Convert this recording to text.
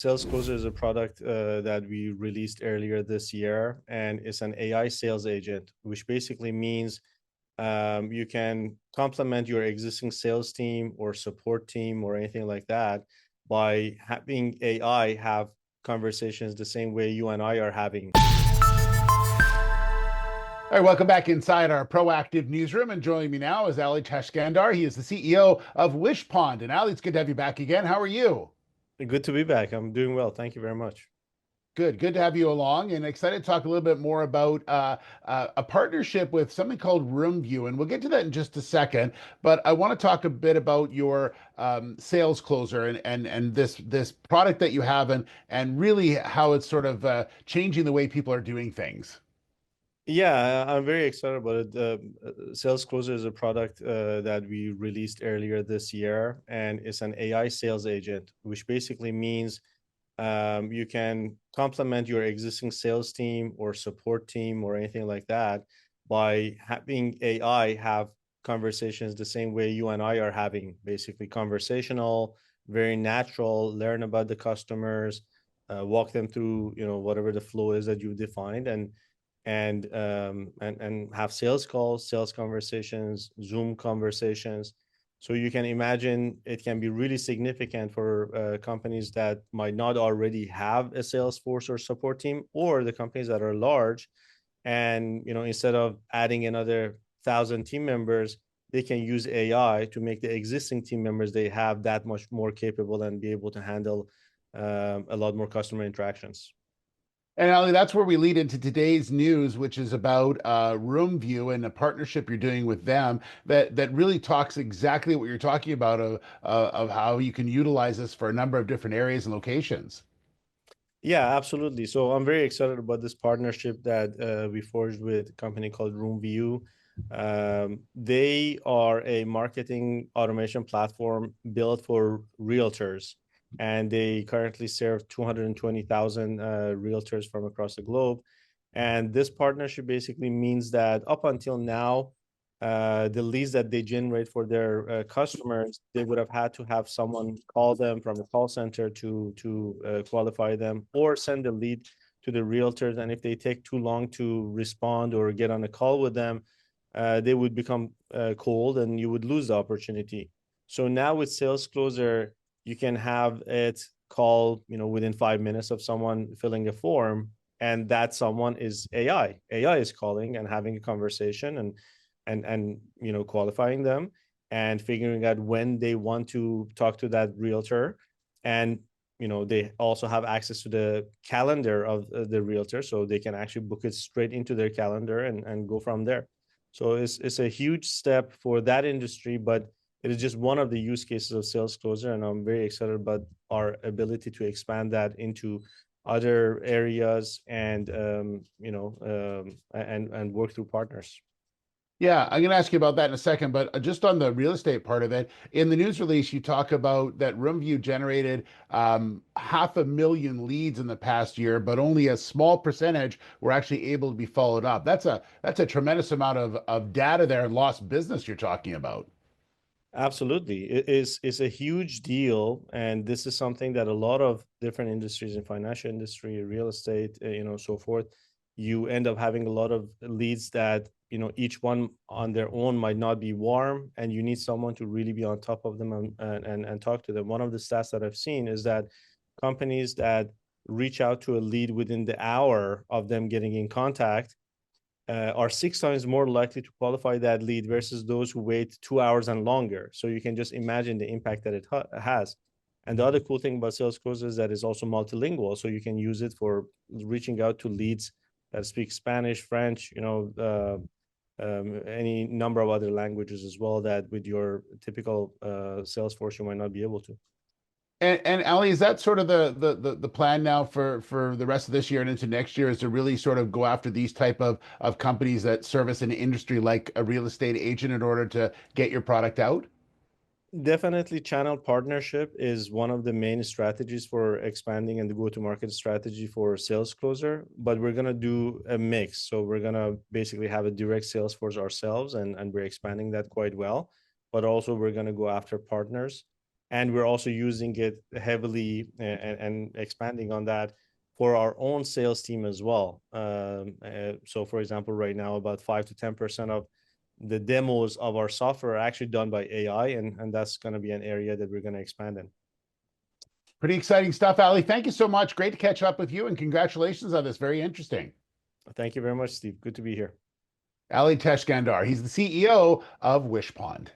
SalesCloser is a product that we released earlier this year, and it's an AI sales agent, which basically means you can complement your existing sales team or support team or anything like that by having AI have conversations the same way you and I are having. All right, welcome back inside our proactive newsroom. And joining me now is Ali Tashkandar. He is the CEO of Wishpond. And Ali, it's good to have you back again. How are you? Good to be back. I'm doing well. Thank you very much. Good to have you along, and excited to talk a little bit more about a partnership with something called RoomView, and we'll get to that in just a second. But I want to talk a bit about your sales closer and this product that you have, and really how it's sort of changing the way people are doing things. Yeah, I'm very excited about it. SalesCloser is a product that we released earlier this year, and it's an AI sales agent, which basically means you can complement your existing sales team or support team or anything like that by having AI have conversations the same way you and I are having, basically conversational, very natural, learn about the customers, walk them through, whatever the flow is that you defined, and have sales calls, sales conversations, Zoom conversations. So you can imagine it can be really significant for companies that might not already have a sales force or support team, or the companies that are large, and instead of adding another 1,000 team members, they can use AI to make the existing team members they have that much more capable and be able to handle a lot more customer interactions. And Ali, that's where we lead into today's news, which is about RoomView and a partnership you're doing with them that really talks exactly what you're talking about of how you can utilize this for a number of different areas and locations. Yeah, absolutely. So I'm very excited about this partnership that we forged with a company called RoomView. They are a marketing automation platform built for realtors, and they currently serve 220,000 realtors from across the globe. And this partnership basically means that up until now, the leads that they generate for their customers, they would have had to have someone call them from a call center to qualify them, or send the lead to the realtors. And if they take too long to respond or get on a call with them, they would become cold, and you would lose the opportunity. So now with SalesCloser, you can have it call, within 5 minutes of someone filling a form, and that someone is AI. AI is calling and having a conversation, and qualifying them and figuring out when they want to talk to that realtor. And they also have access to the calendar of the realtor, so they can actually book it straight into their calendar and go from there. So it's a huge step for that industry, but it is just one of the use cases of SalesCloser, and I'm very excited about our ability to expand that into other areas and work through partners. Yeah, I'm going to ask you about that in a second, but just on the real estate part of it, in the news release, you talk about that RoomView generated 500,000 leads in the past year, but only a small percentage were actually able to be followed up. That's a tremendous amount of data there and lost business you're talking about. Absolutely. It's a huge deal. And this is something that a lot of different industries in financial industry, real estate, so forth, you end up having a lot of leads that, each one on their own might not be warm, and you need someone to really be on top of them and talk to them. One of the stats that I've seen is that companies that reach out to a lead within the hour of them getting in contact are 6 times more likely to qualify that lead versus those who wait 2 hours and longer. So you can just imagine the impact that it has. And the other cool thing about SalesCloser is that it's also multilingual. So you can use it for reaching out to leads that speak Spanish, French, any number of other languages as well, that with your typical Salesforce, you might not be able to. And Ali, is that sort of the plan now for the rest of this year and into next year, is to really sort of go after these type of companies that service an industry like a real estate agent in order to get your product out? Definitely, channel partnership is one of the main strategies for expanding, and the go-to-market strategy for SalesCloser. But we're gonna do a mix. So we're gonna basically have a direct sales force ourselves, and we're expanding that quite well. But also we're gonna go after partners. And we're also using it heavily and expanding on that for our own sales team as well. So for example, right now, about 5 to 10% of the demos of our software are actually done by AI, and that's going to be an area that we're going to expand in. Pretty exciting stuff, Ali. Thank you so much. Great to catch up with you, and congratulations on this. Very interesting. Thank you very much, Steve. Good to be here. Ali Teshgandar. He's the CEO of Wishpond.